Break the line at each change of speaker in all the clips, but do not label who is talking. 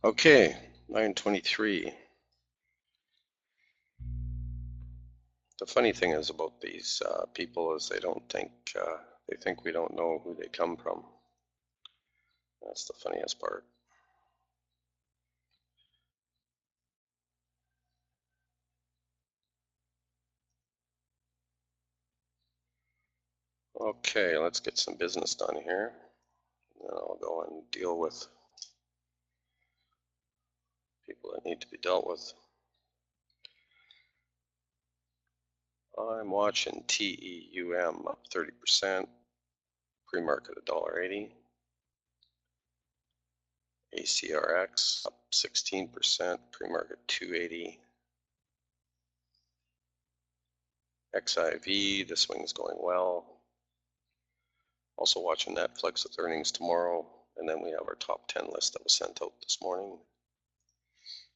Okay, 9:23. The funny thing is about these people is they think we don't know who they come from. That's the funniest part. Okay, let's get some business done here. Then I'll go and deal with people that need to be dealt with. I'm watching TEUM up 30%, pre-market $1.80. ACRX up 16%, pre-market $2.80. XIV, the swing's going well. Also watching Netflix with earnings tomorrow, and then we have our top 10 list that was sent out this morning.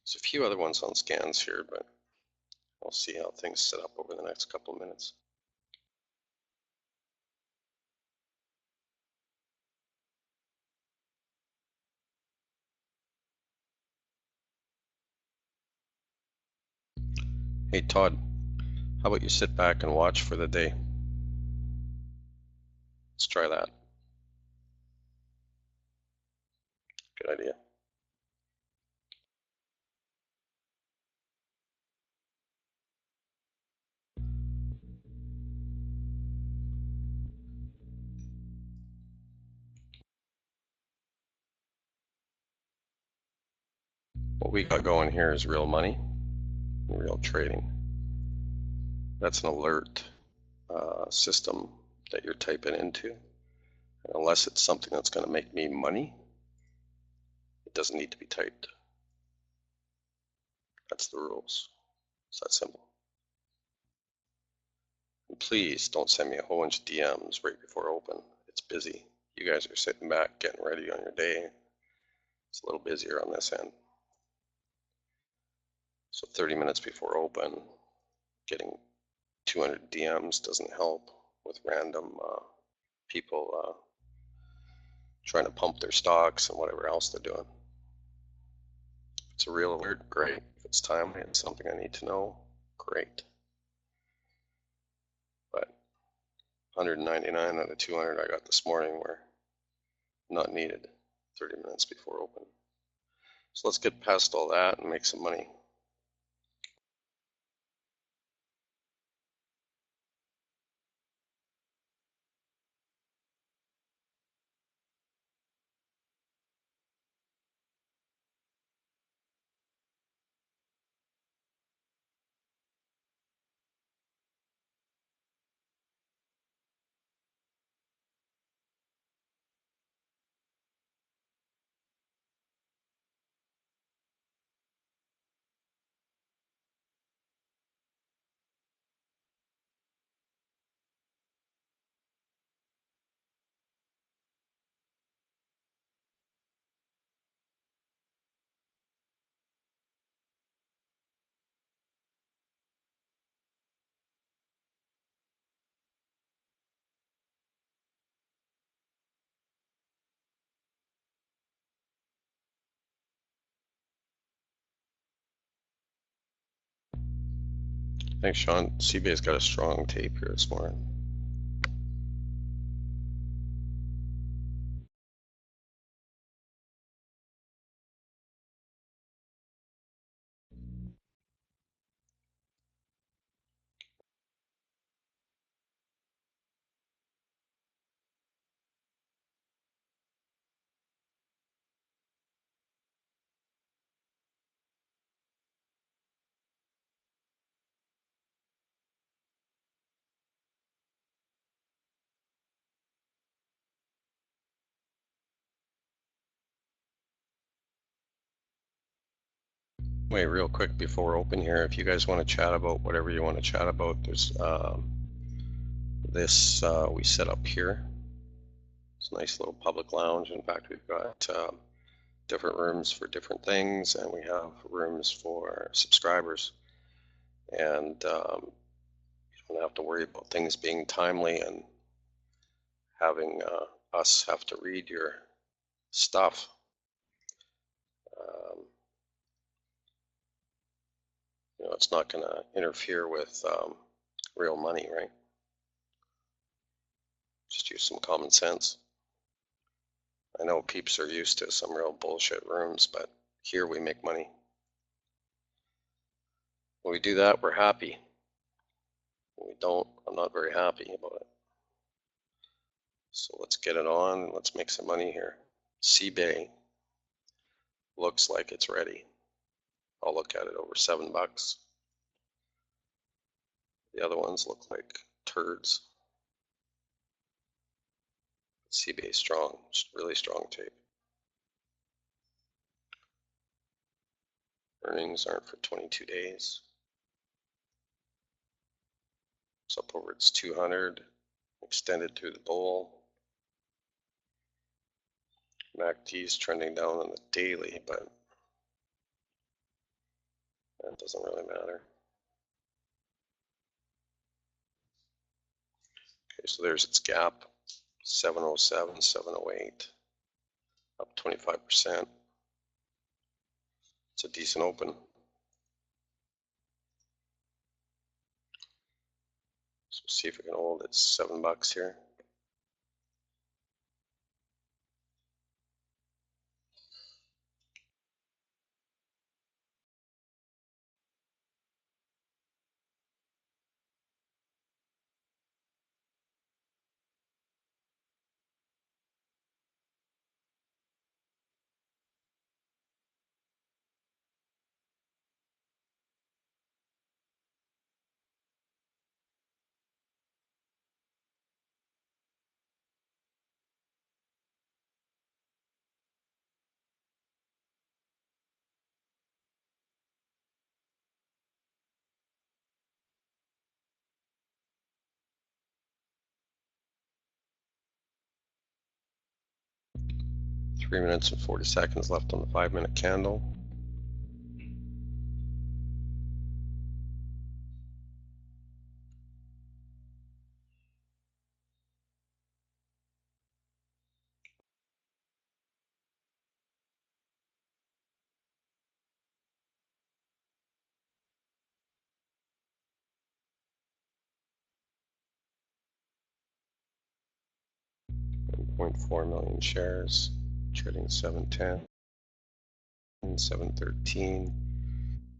There's a few other ones on scans here, but I'll see how things set up over the next couple of minutes. Hey Todd, how about you sit back and watch for the day? Let's try that. Good idea. What we got going here is real money and real trading. That's an alert system that you're typing into. And unless it's something that's going to make me money, it doesn't need to be typed. That's the rules. It's that simple. And please don't send me a whole bunch of DMs right before open. It's busy. You guys are sitting back getting ready on your day. It's a little busier on this end. So 30 minutes before open, getting 200 DMs doesn't help with random people trying to pump their stocks and whatever else they're doing. If it's a real alert, great. If it's timely and something I need to know, great. But 199 out of 200 I got this morning were not needed 30 minutes before open. So let's get past all that and make some money. Thanks, Sean. CBA's got a strong tape here this morning. Wait, real quick before open here, if you guys want to chat about whatever you want to chat about, there's this we set up here. It's a nice little public lounge. In fact, we've got different rooms for different things, and we have rooms for subscribers. And you don't have to worry about things being timely and having us have to read your stuff. it's not going to interfere with real money, right? Just use some common sense. I know peeps are used to some real bullshit rooms, but here we make money. When we do that, we're happy. When we don't, I'm not very happy about it. So let's get it on and let's make some money here. C-Bay looks like it's ready. I'll look at it over $7. The other ones look like turds. C-Bay is strong, just really strong tape. Earnings aren't for 22 days. It's up over its 200, extended through the bowl. MACD is trending down on the daily, but that doesn't really matter. Okay, so there's its gap, 707, 708, up 25%. It's a decent open. So see if we can hold it $7 here. Three minutes and 40 seconds left on the 5-minute candle. .4 million shares, trading 710, 713.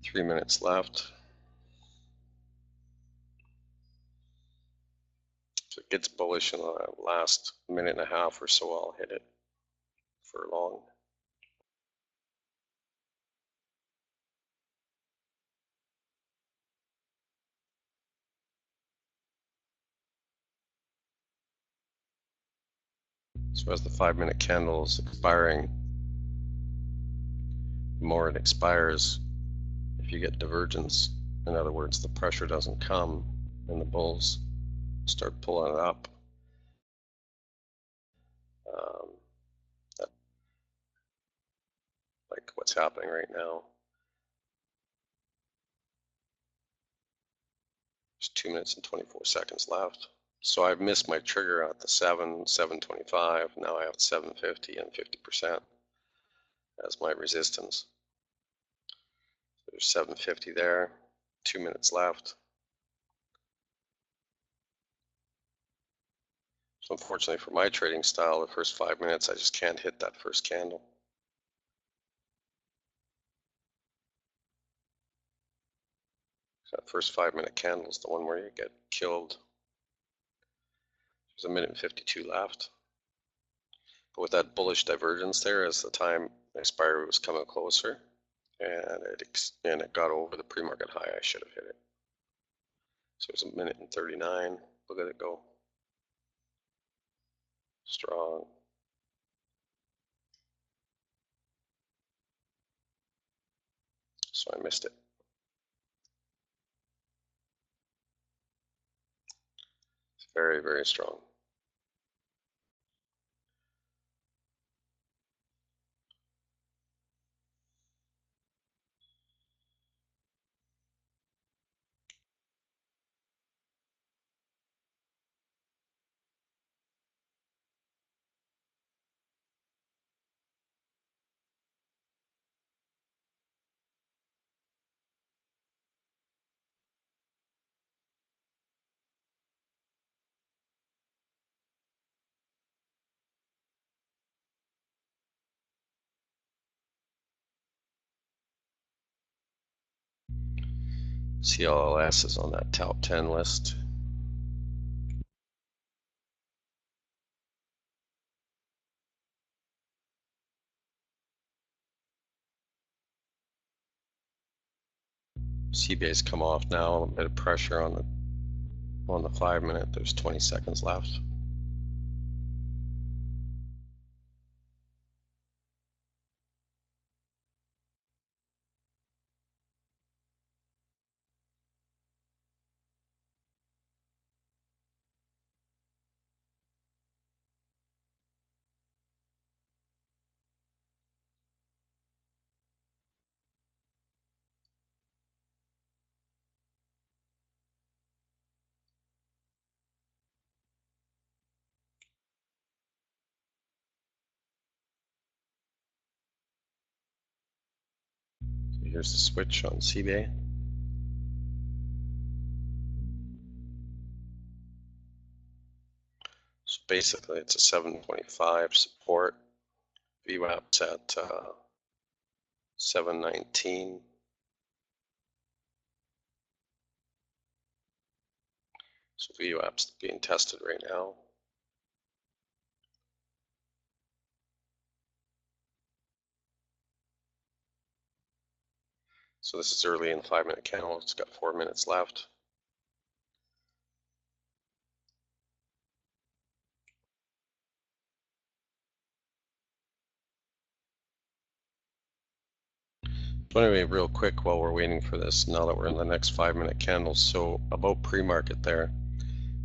3 minutes left. If it gets bullish in the last minute and a half or so, I'll hit it for long. So as the 5-minute candle is expiring, the more it expires, if you get divergence, in other words, the pressure doesn't come and the bulls start pulling it up, like what's happening right now. There's 2 minutes and 24 seconds left. So I've missed my trigger at the 725. Now I have 750 and 50% as my resistance. There's 750 there, 2 minutes left. So unfortunately for my trading style, the first 5 minutes, I just can't hit that first candle. So that first 5-minute candle is the one where you get killed. There's 1 minute and 52 left. But with that bullish divergence there, as the time expiry was coming closer, and it got over the pre-market high, I should have hit it. So it's 1 minute and 39. Look at it go. Strong. So I missed it. It's very, very strong. CLLS is on that top 10 list. CBA's come off now, a bit of pressure on the 5 minute. There's 20 seconds left. So here's the switch on CBA. So basically it's a 725 support. VWAP's at 719. So VWAP's being tested right now. So this is early in the 5 minute candle. It's got 4 minutes left. So anyway, real quick while we're waiting for this, now that we're in the next 5 minute candles, so about pre-market there,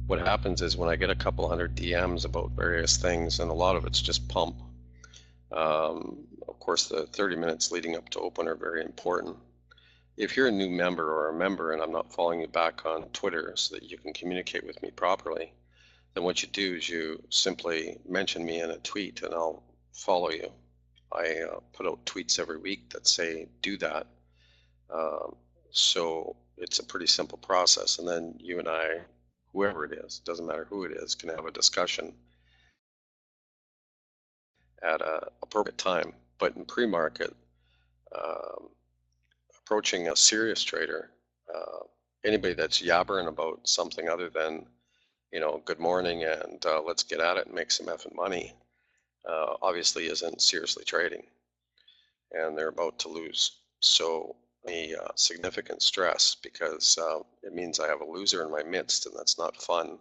what happens is when I get a couple hundred DMs about various things, and a lot of it's just pump, of course the 30 minutes leading up to open are very important. If you're a new member or a member and I'm not following you back on Twitter so that you can communicate with me properly, then what you do is you simply mention me in a tweet and I'll follow you. I put out tweets every week that say do that. So it's a pretty simple process, and then you and I, whoever it is, doesn't matter who it is, can have a discussion at an appropriate time. But in pre-market, approaching a serious trader, anybody that's yabbering about something other than, you know, good morning and let's get at it and make some effing money, obviously isn't seriously trading, and they're about to lose. So the significant stress, because it means I have a loser in my midst, and that's not fun,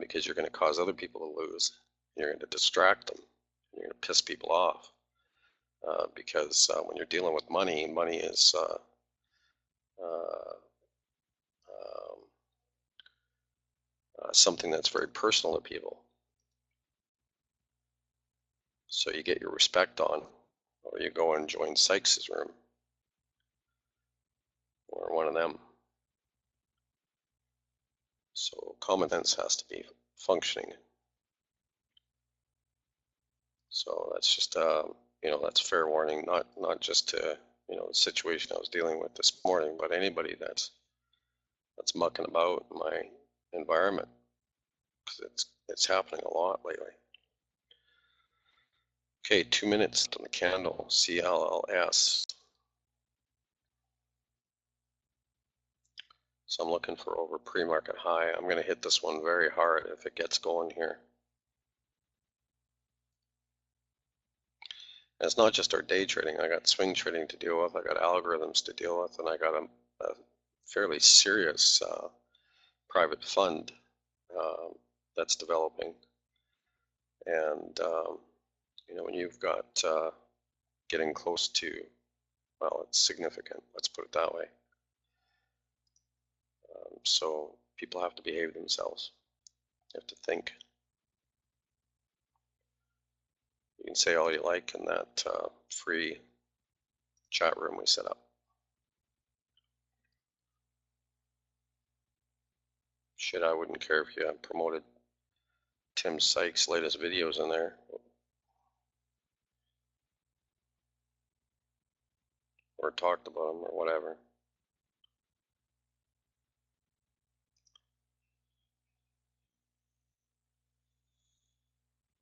because you're going to cause other people to lose. You're going to distract them. You're going to piss people off, because when you're dealing with money, money is something that's very personal to people. So you get your respect on, or you go and join Sykes's room, or one of them. So common sense has to be functioning. So that's just, you know, that's fair warning, not just to, you know, the situation I was dealing with this morning, but anybody that's mucking about in my environment, because it's happening a lot lately. Okay, 2 minutes on the candle, CLLS. So I'm looking for over pre-market high. I'm going to hit this one very hard if it gets going here. And it's not just our day trading. I got swing trading to deal with. I got algorithms to deal with, and I got a fairly serious private fund that's developing. And you know, when you've got getting close to, well, it's significant. Let's put it that way. So people have to behave themselves. You have to think. You can say all you like in that free chat room we set up. Shit, I wouldn't care if you promoted Tim Sykes' latest videos in there, or talked about them, or whatever.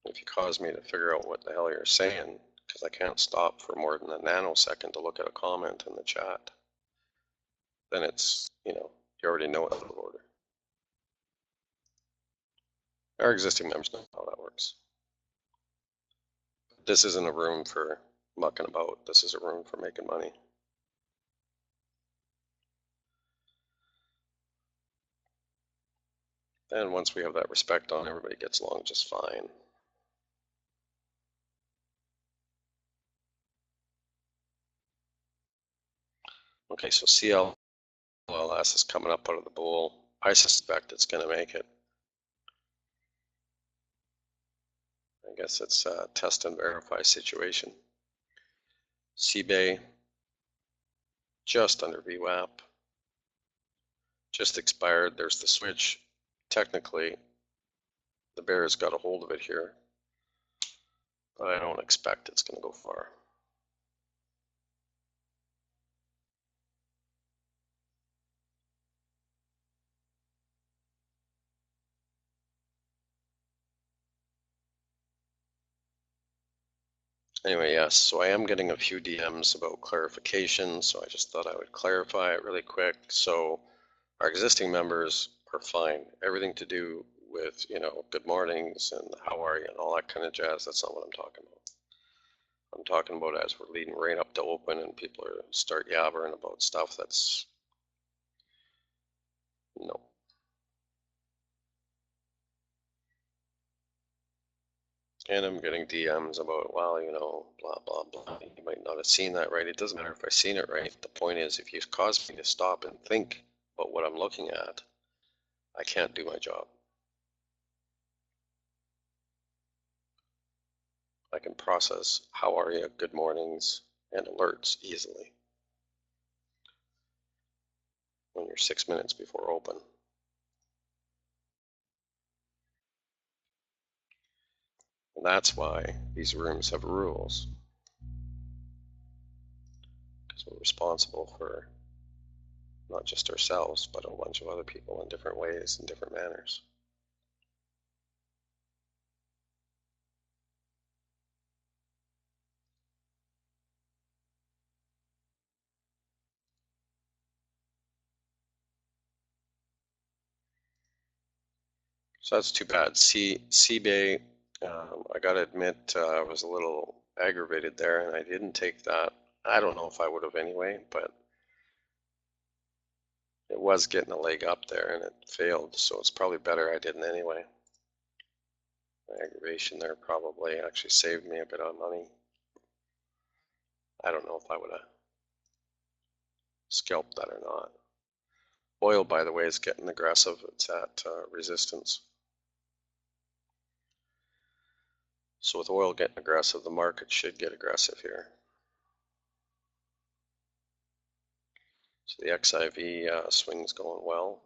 If you cause me to figure out what the hell you're saying, because I can't stop for more than a nanosecond to look at a comment in the chat, then it's, you already know it's out of order. Our existing members know how that works. This isn't a room for mucking about. This is a room for making money. And once we have that respect on, everybody gets along just fine. Okay, so CLLS is coming up out of the bowl. I suspect it's going to make it. I guess it's a test and verify situation. CBay just under VWAP. Just expired. There's the switch. Technically, the bear's got a hold of it here, but I don't expect it's going to go far. Anyway, yes, so I am getting a few DMs about clarification, so I just thought I would clarify it really quick. So our existing members are fine. Everything to do with, good mornings and how are you and all that kind of jazz, that's not what I'm talking about. I'm talking about as we're leading right up to open and people start yabbering about stuff that's, no. And I'm getting DMs about, well, blah, blah, blah. You might not have seen that right. It doesn't matter if I've seen it right. The point is, if you cause me to stop and think about what I'm looking at, I can't do my job. I can process how are you, good mornings, and alerts easily when you're 6 minutes before open. And that's why these rooms have rules. Because we're responsible for not just ourselves, but a bunch of other people in different ways, in different manners. So that's too bad. CBay, I gotta admit, I was a little aggravated there and I didn't take that. I don't know if I would have anyway, but it was getting a leg up there and it failed, so it's probably better I didn't anyway. My aggravation there probably actually saved me a bit of money. I don't know if I would have scalped that or not. Oil, by the way, is getting aggressive. It's at resistance. So with oil getting aggressive, the market should get aggressive here. So the XIV swing's going well.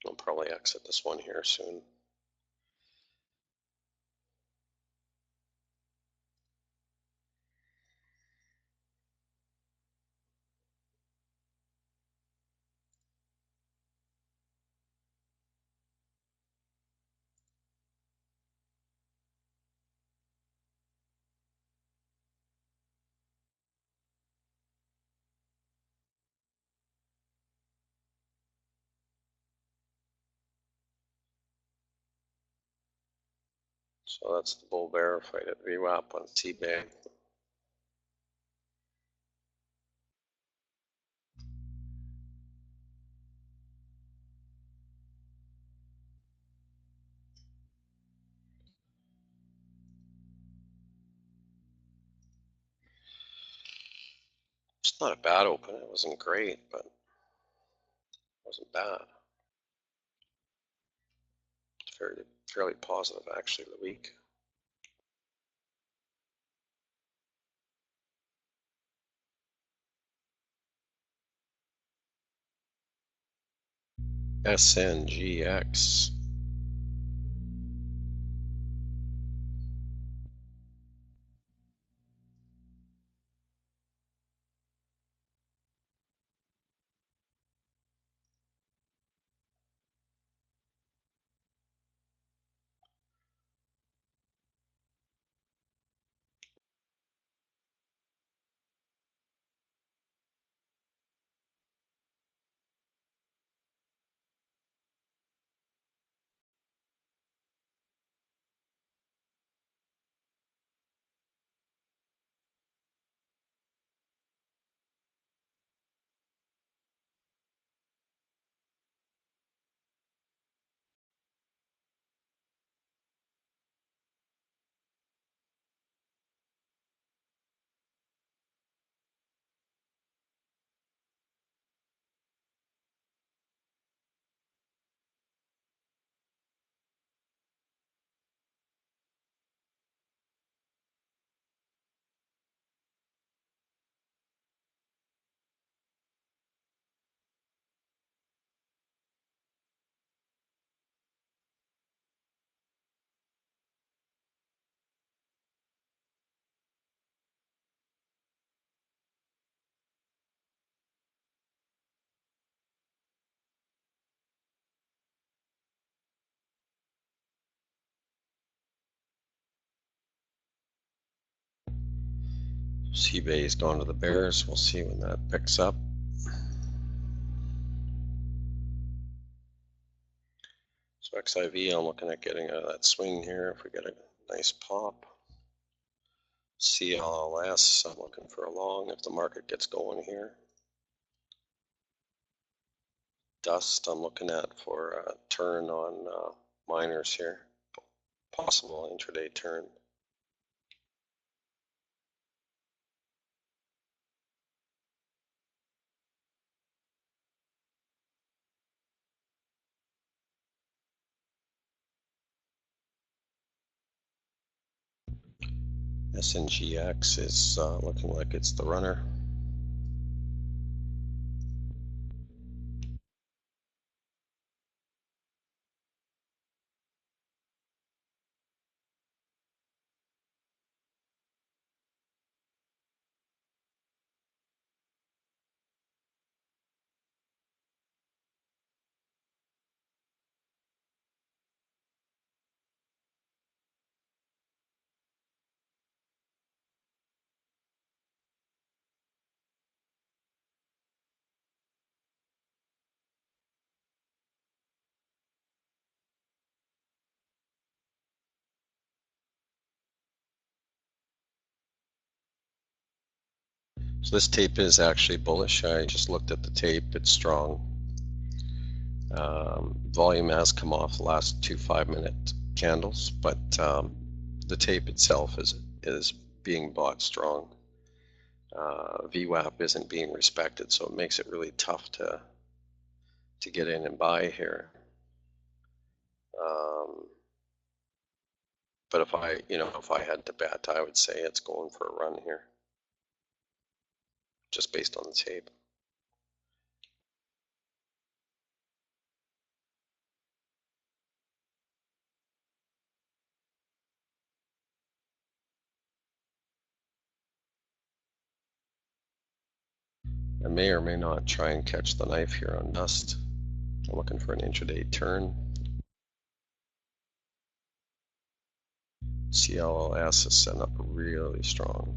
I'll probably exit this one here soon. So that's the bull bear fight at VWAP on CBay. It's not a bad open. It wasn't great, but it wasn't bad. It's fairly positive actually the week. SNGX. C-Bay's gone to the bears. We'll see when that picks up. So XIV, I'm looking at getting out of that swing here if we get a nice pop. CLS, I'm looking for a long if the market gets going here. Dust, I'm looking at for a turn on miners here. Possible intraday turn. SNGX is looking like it's the runner. So this tape is actually bullish. I just looked at the tape. It's strong. Volume has come off the last two 5-minute candles, but the tape itself is being bought strong. VWAP isn't being respected, so it makes it really tough to get in and buy here. But if I had to bet, I would say it's going for a run here, just based on the tape. I may or may not try and catch the knife here on dust. I'm looking for an intraday turn. CLS is setting up really strong.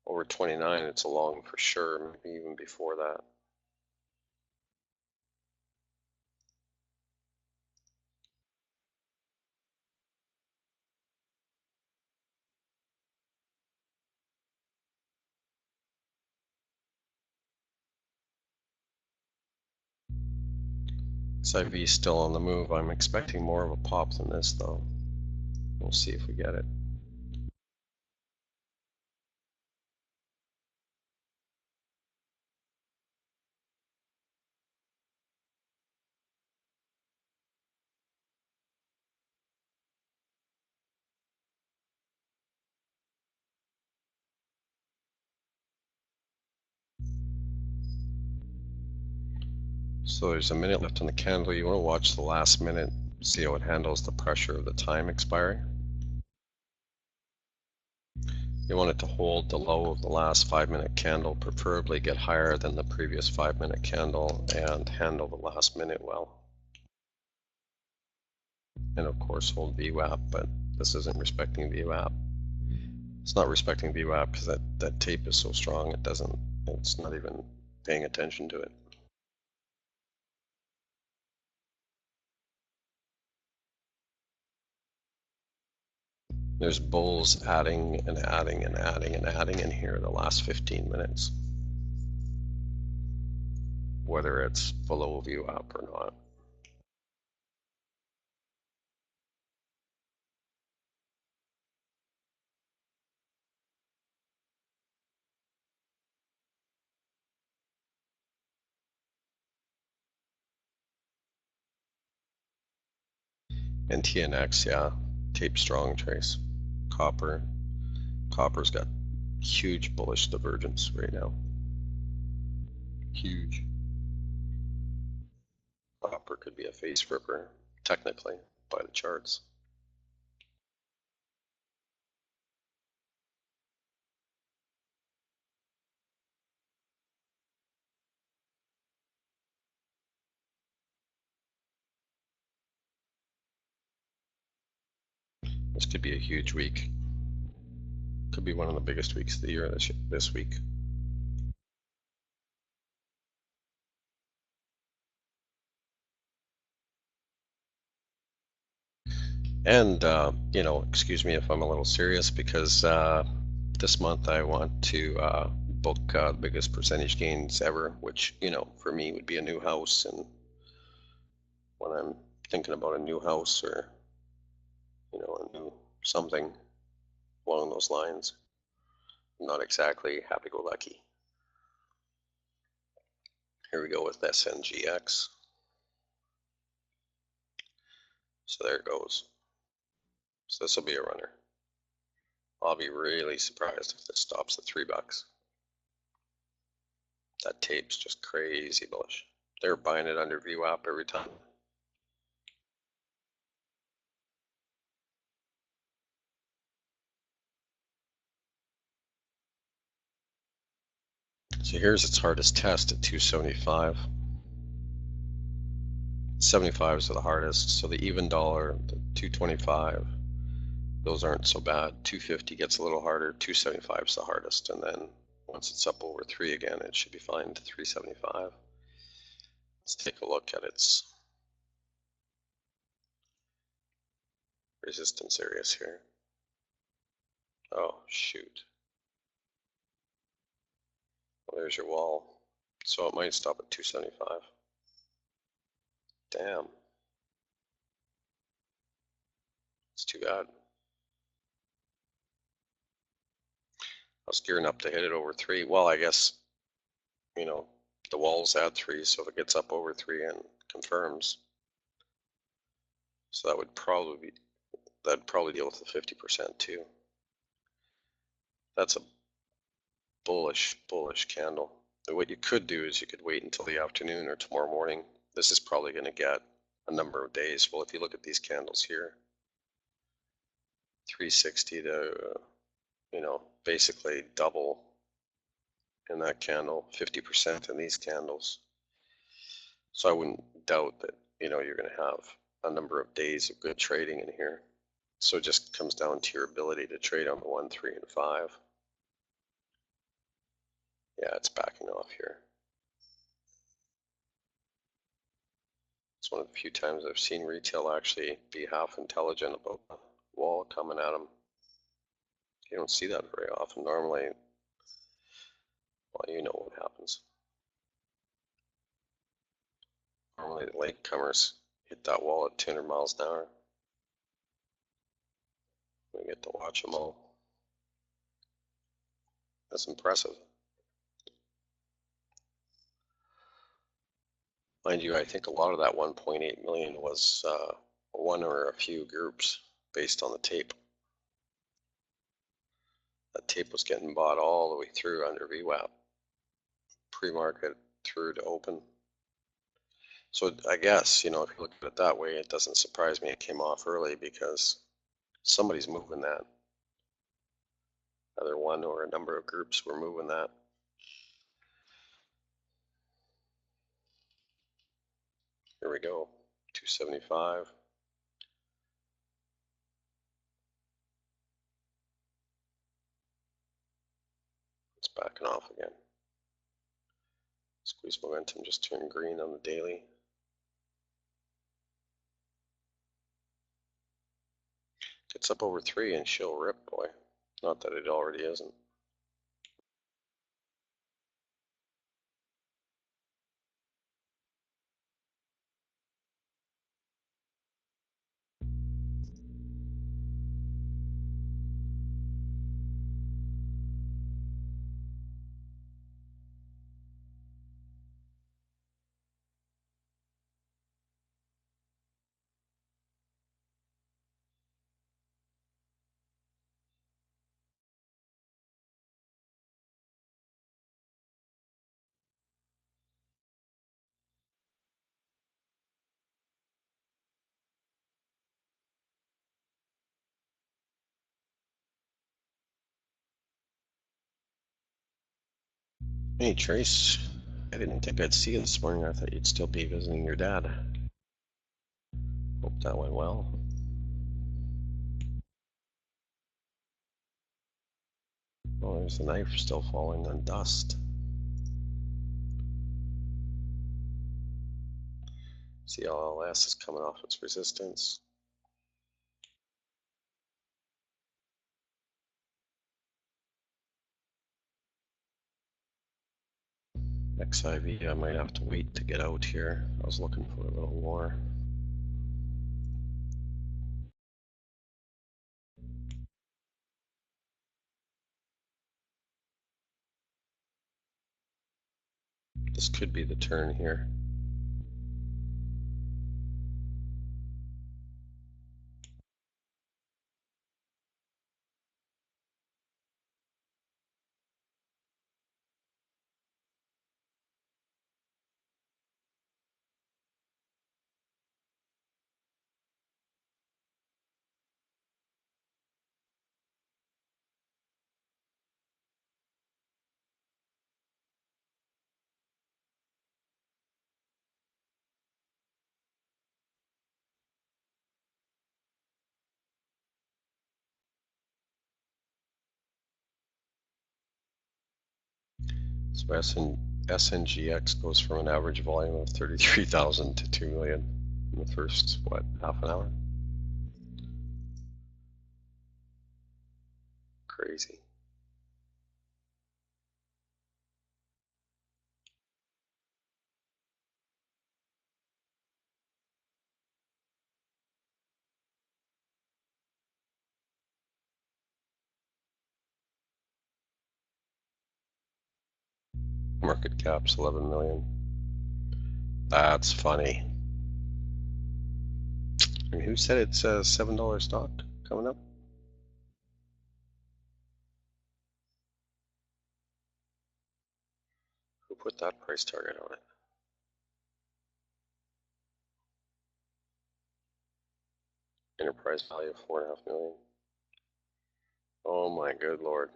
Over 29, it's a long for sure, maybe even before that. XIV is still on the move. I'm expecting more of a pop than this though. We'll see if we get it. So there's a minute left on the candle. You want to watch the last minute, see how it handles the pressure of the time expiry. You want it to hold the low of the last 5-minute candle, preferably get higher than the previous 5-minute candle and handle the last minute well. And of course hold VWAP, but this isn't respecting VWAP. It's not respecting VWAP because that tape is so strong it's not even paying attention to it. There's bulls adding and adding and adding and adding in here the last 15 minutes, whether it's below VWAP or not. And TNX, yeah, tape strong trace. Copper's got huge bullish divergence right now. Huge. Copper could be a face ripper, technically, by the charts. This could be a huge week. Could be one of the biggest weeks of the year this week. And, excuse me if I'm a little serious, because this month I want to book the biggest percentage gains ever, which, for me would be a new house. And when I'm thinking about a new house or, a new something along those lines, I'm not exactly happy-go-lucky. Here we go with SNGX. So there it goes. So this will be a runner. I'll be really surprised if this stops at $3. That tape's just crazy bullish. They're buying it under VWAP every time. So here's its hardest test at 275. 75s are the hardest. So the even dollar, the 225, those aren't so bad. 250 gets a little harder. 275 is the hardest. And then once it's up over 3 again, it should be fine to 375. Let's take a look at its resistance areas here. Oh, shoot. Well, there's your wall. So it might stop at 275. Damn. It's too bad. I was gearing up to hit it over 3. Well, I guess, the wall's at 3, so if it gets up over 3 and confirms, so that'd probably deal with the 50% too. That's a bullish candle. And what you could do is you could wait until the afternoon or tomorrow morning. This is probably going to get a number of days. Well, if you look at these candles here, 360 to, basically double in that candle, 50% in these candles. So I wouldn't doubt that, you're going to have a number of days of good trading in here. So it just comes down to your ability to trade on the 1, 3, and 5. Yeah, it's backing off here. It's one of the few times I've seen retail actually be half intelligent about the wall coming at them. You don't see that very often. Normally, well, you know what happens. Normally the latecomers hit that wall at 200 miles an hour. We get to watch them all. That's impressive. Mind you, I think a lot of that 1.8 million was one or a few groups based on the tape. That tape was getting bought all the way through under VWAP, pre-market through to open. So I guess, if you look at it that way, it doesn't surprise me it came off early, because somebody's moving that. Either one or a number of groups were moving that. Here we go, 275. It's backing off again. Squeeze momentum just turned green on the daily. Gets up over 3 and she'll rip, boy. Not that it already isn't. Hey Trace, I didn't think I'd see you this morning. I thought you'd still be visiting your dad. Hope that went well. Oh, there's a knife still falling on dust. CLLS is coming off its resistance. XIV, I might have to wait to get out here. I was looking for a little more. This could be the turn here. So SNGX goes from an average volume of 33,000 to 2 million in the first, what, half an hour? Crazy. Market cap's 11 million. That's funny. And who said it's a $7 stock coming up? Who put that price target on it? Enterprise value of 4.5 million. Oh my good lord.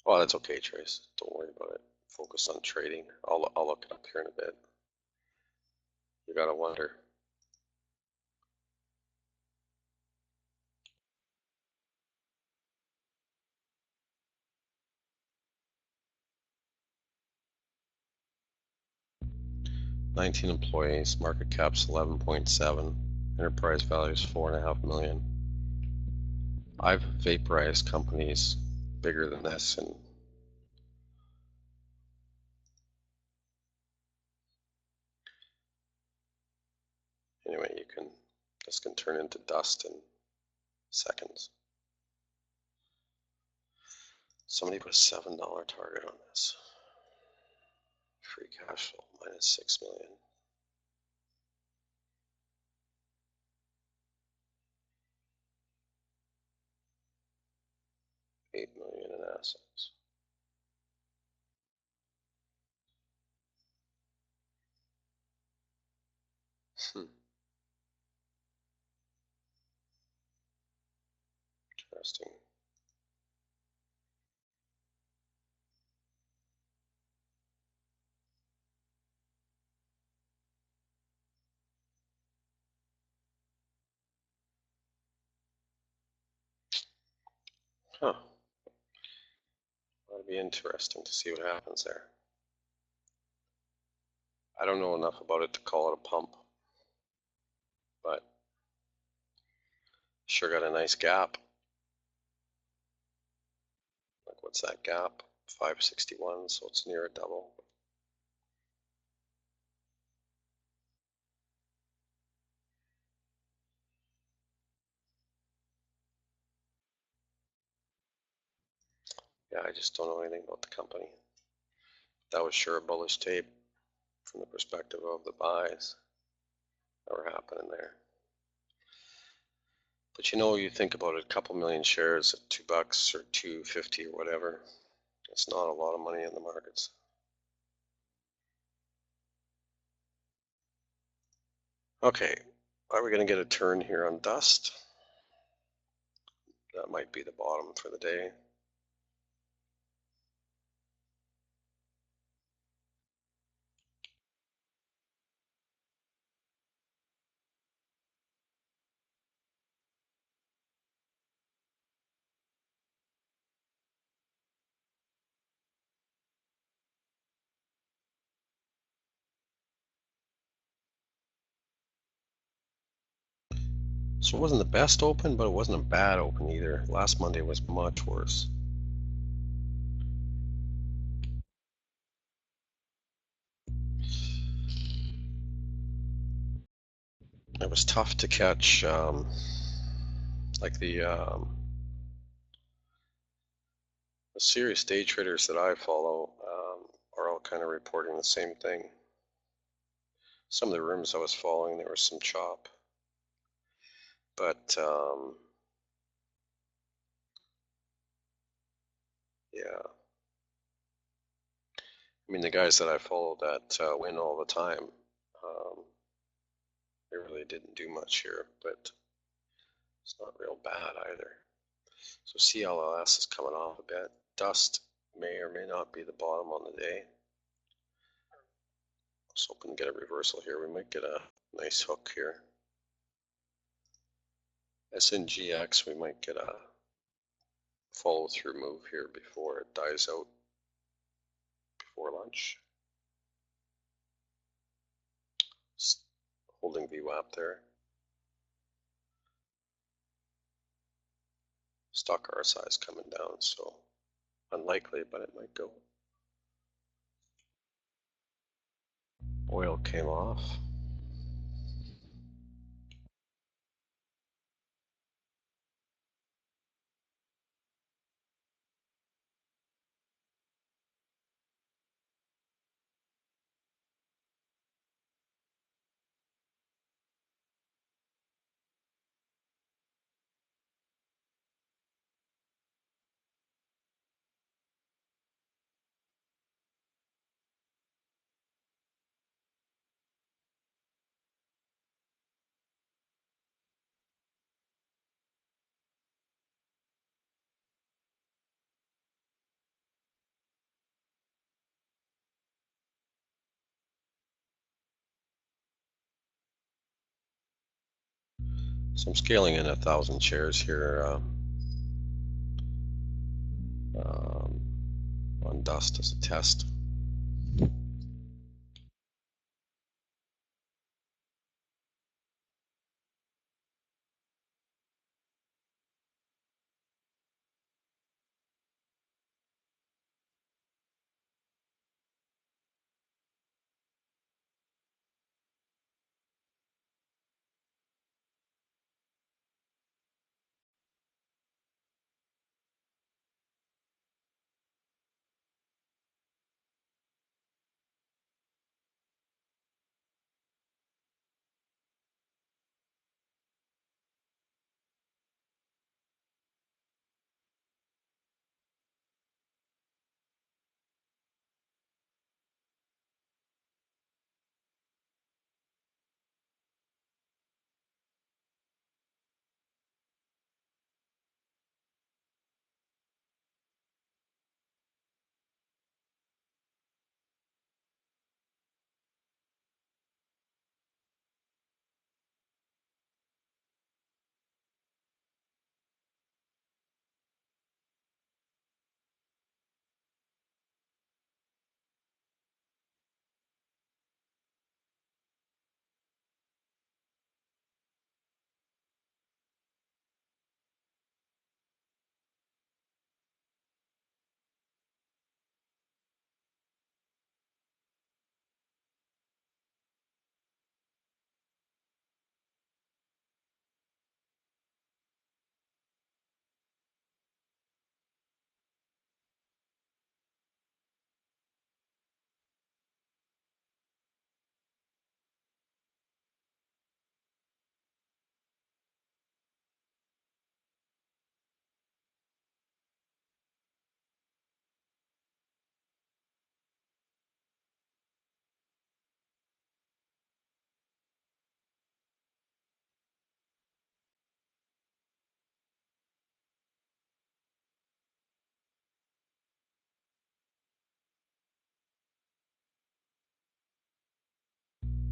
Well, that's okay, Trace. Don't worry about it. Focus on trading. I'll look it up here in a bit. You gotta wonder. "19 employees, market cap's 11.7, enterprise value is 4.5 million. I've vaporized companies bigger than this, and anyway, this can turn into dust in seconds. Somebody put a $7 target on this. Free cash flow minus 6 million. $8 million in assets. Interesting. Huh. That'll be interesting to see what happens there. I don't know enough about it to call it a pump, but sure got a nice gap. Like, what's that gap? 561, so it's near a double. Yeah, I just don't know anything about the company. That was sure a bullish tape from the perspective of the buys that were happening there. But you think about it, a couple million shares at $2 or $2.50 or whatever. It's not a lot of money in the markets. Okay, are we going to get a turn here on dust? That might be the bottom for the day. So it wasn't the best open, but it wasn't a bad open either. Last Monday was much worse. It was tough to catch, like the serious day traders that I follow are all kind of reporting the same thing. Some of the rooms I was following, there was some chop, but yeah. I mean, the guys that I follow that win all the time, they really didn't do much here, but it's not real bad either. So CLLS is coming off a bit. Dust may or may not be the bottom on the day. Let's hope we can get a reversal here. We might get a nice hook here. SNGX, we might get a follow through move here before it dies out before lunch. Holding VWAP there. Stock RSI is coming down, so unlikely, but it might go. Oil came off. So I'm scaling in 1,000 shares here on dust as a test.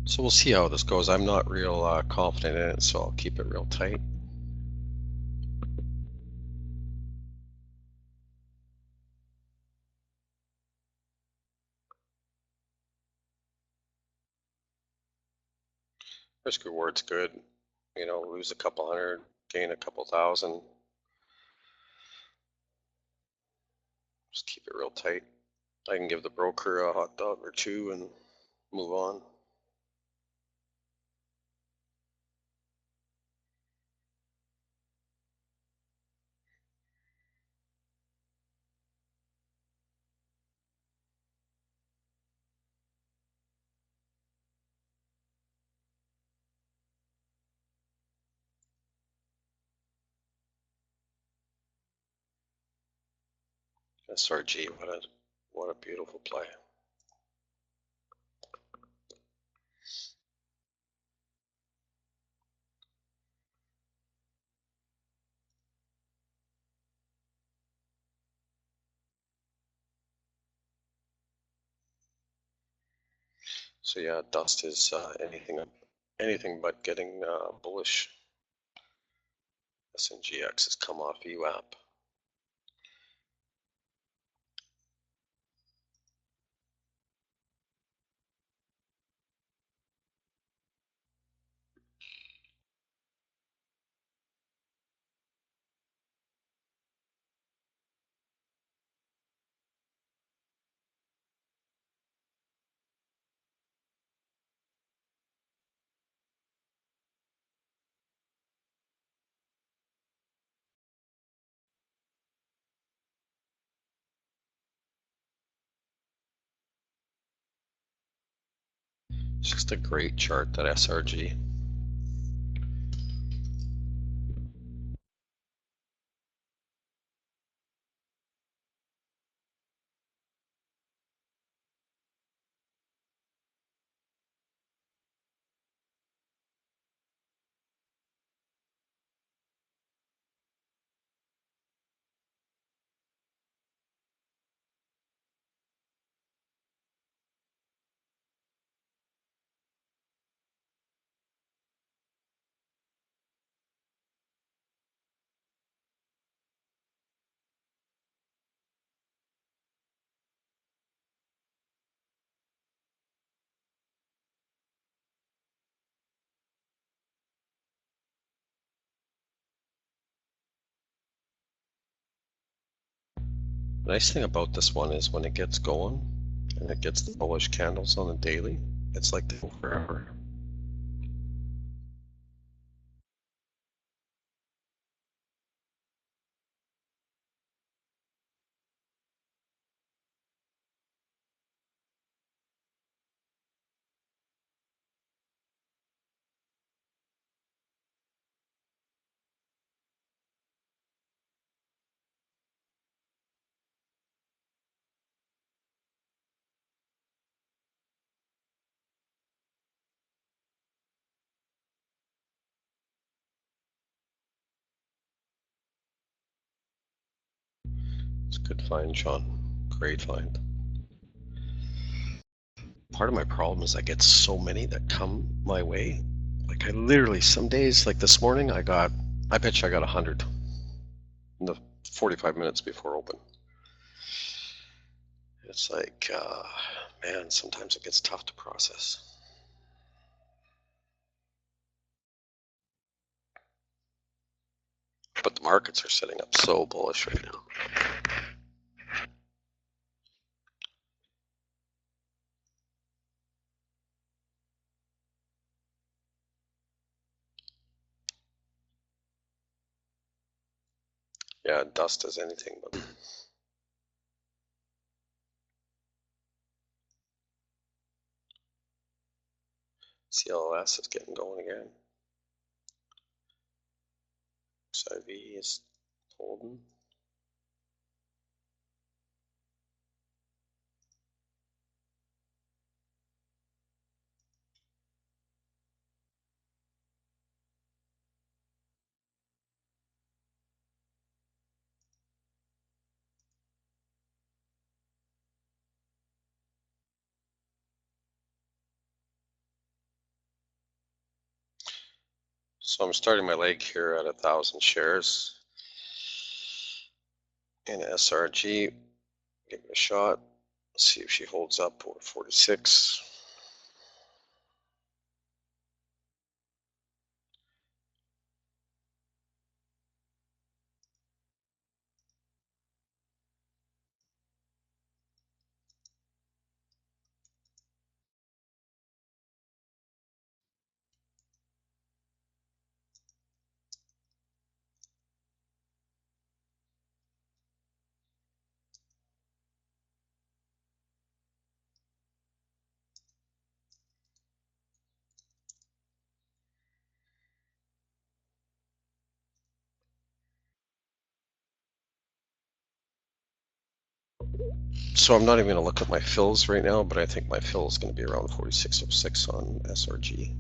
So we'll see how this goes. I'm not real confident in it, so I'll keep it real tight. Risk reward's good. you know, lose a couple hundred, gain a couple thousand. Just keep it real tight. I can give the broker a hot dog or two and move on. SRG, what a beautiful play. So yeah, dust is anything but getting bullish. SNGX has come off EWAP. It's just a great chart, that SRG. The nice thing about this one is when it gets going and it gets the bullish candles on the daily, it's like they go forever. It's a good find, Sean. Great find. Part of my problem is I get so many that come my way. Like I literally, some days, like this morning, I bet you I got 100 in the 45 minutes before open. It's like, man, sometimes it gets tough to process. But the markets are setting up so bullish right now. Yeah, dust is anything but. CLS is getting going again. XIV is holding. So I'm starting my leg here at 1,000 shares in SRG. Give it a shot. See if she holds up over 46. So I'm not even going to look at my fills right now, but I think my fill is going to be around 4606 on SRG.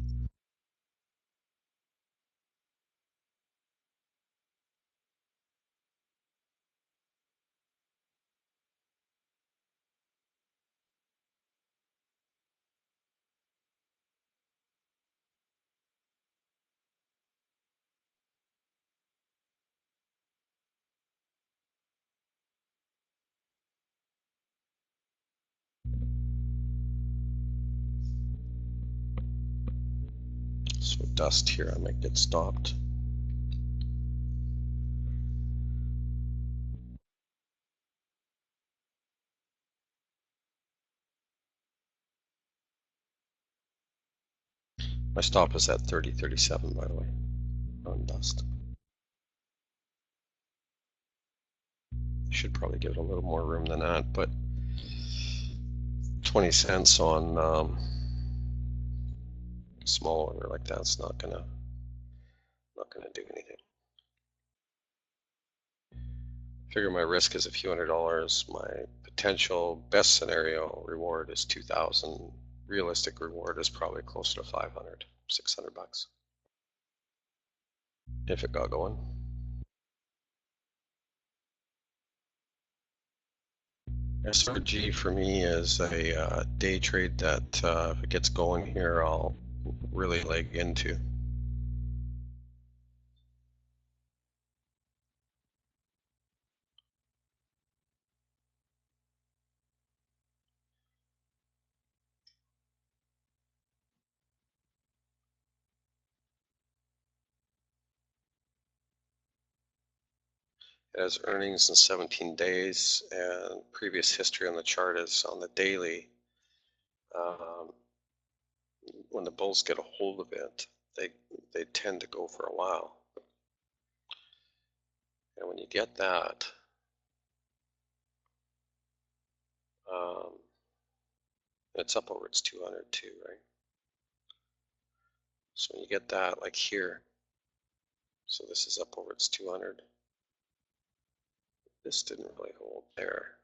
So dust here, I might get stopped. My stop is at 30.37, by the way, on dust. Should probably give it a little more room than that, but 20 cents on small order like that's not gonna do anything. Figure my risk is a few $100s. My potential best scenario reward is 2,000. Realistic reward is probably closer to 500, 600 bucks if it got going. SRG for me is a day trade that if it gets going here, I'll really leg into. It has earnings in 17 days, and previous history on the chart is on the daily. When the bulls get a hold of it, they tend to go for a while. And when you get that, it's up over its 200 too, right? So when you get that, like here, so this is up over its 200. This didn't really hold there.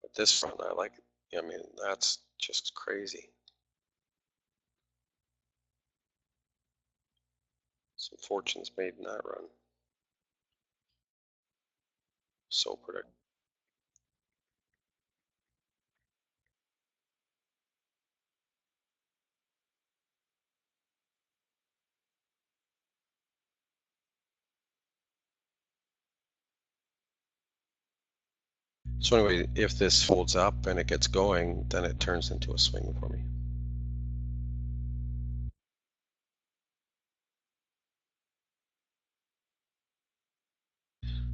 But this run, I like, I mean, that's just crazy. Some fortunes made in that run. So predictable. So anyway, if this holds up and it gets going, then it turns into a swing for me.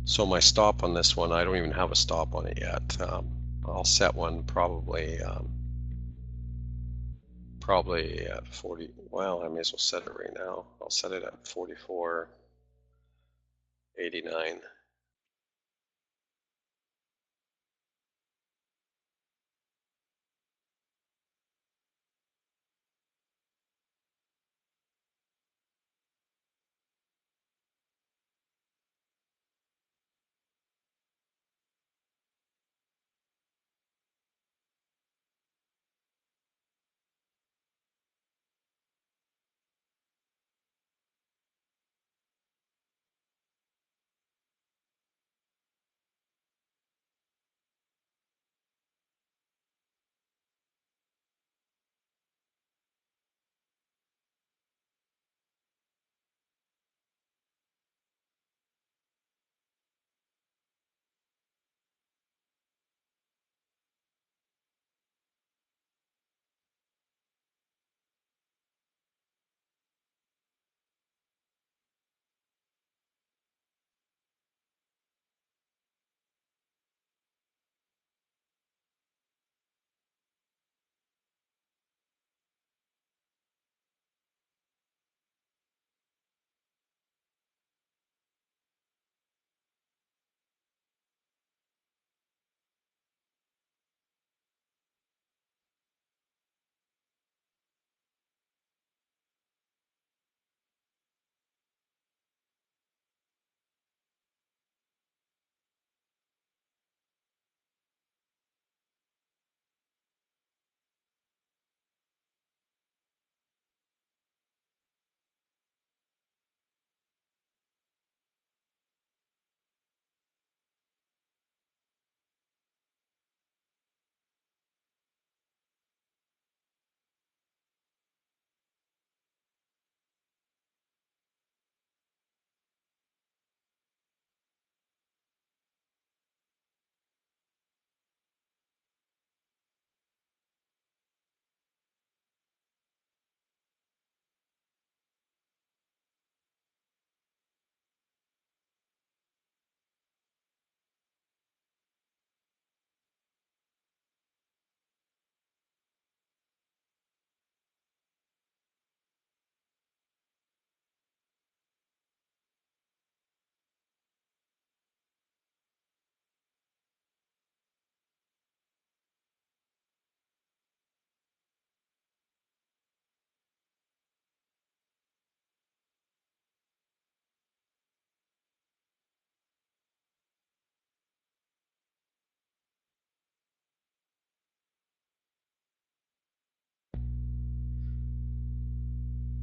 So my stop on this one, I don't even have a stop on it yet. I'll set one probably at 40. Well, I may as well set it right now. I'll set it at 44.89.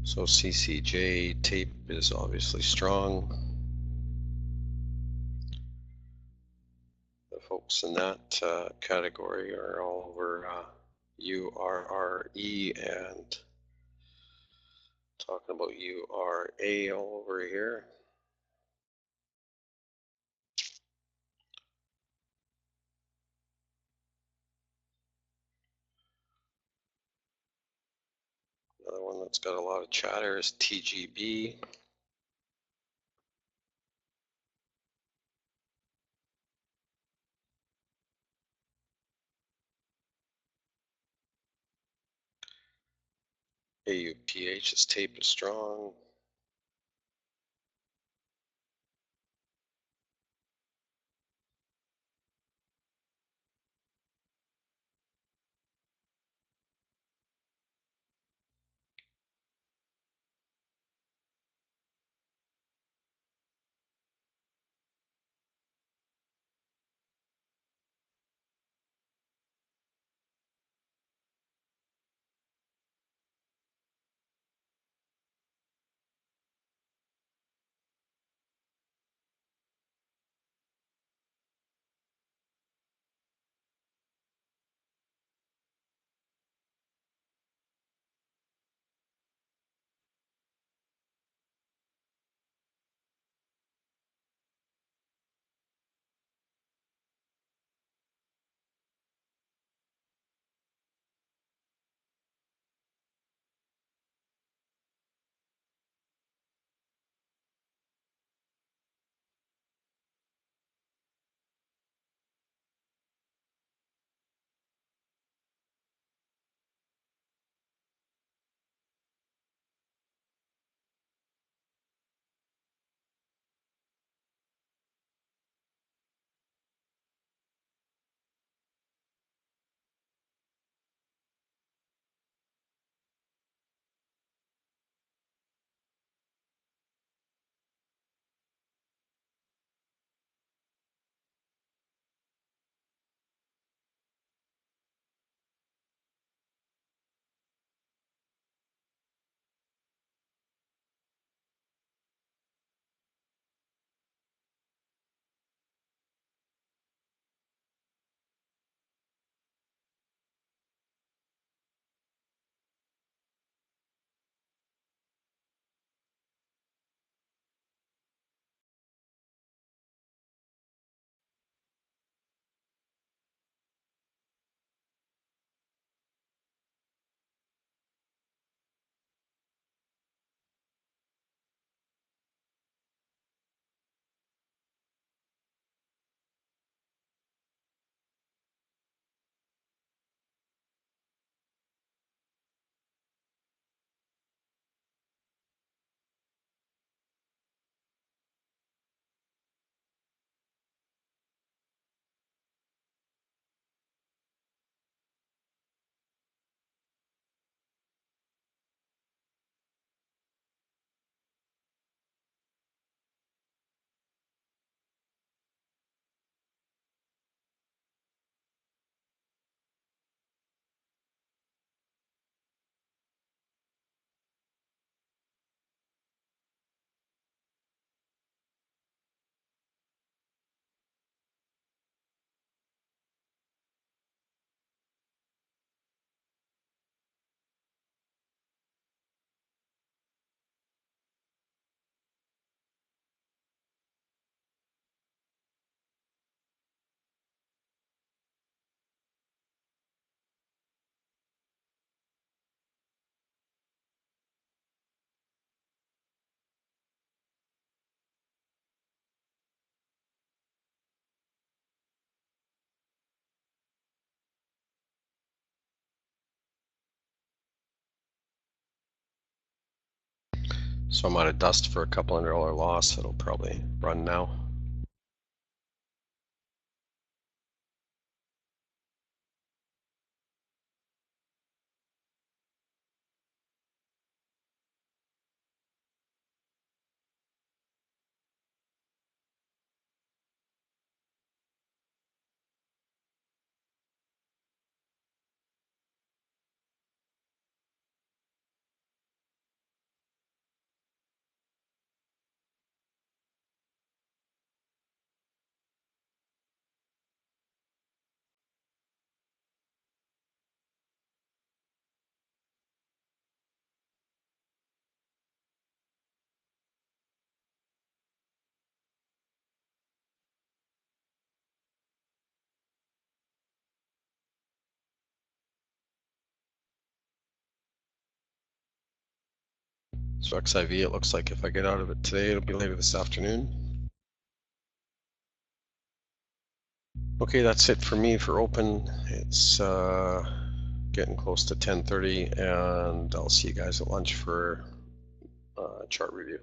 So CCJ tape is obviously strong. The folks in that category are all over URRE and talking about URA all over here. Another one that's got a lot of chatter is TGB. AUPH's tape is strong. So I'm out of dust for a couple $100 loss. It'll probably run now. So XIV, it looks like if I get out of it today, it'll be later this afternoon. Okay, that's it for me for open. It's getting close to 10:30, and I'll see you guys at lunch for chart review.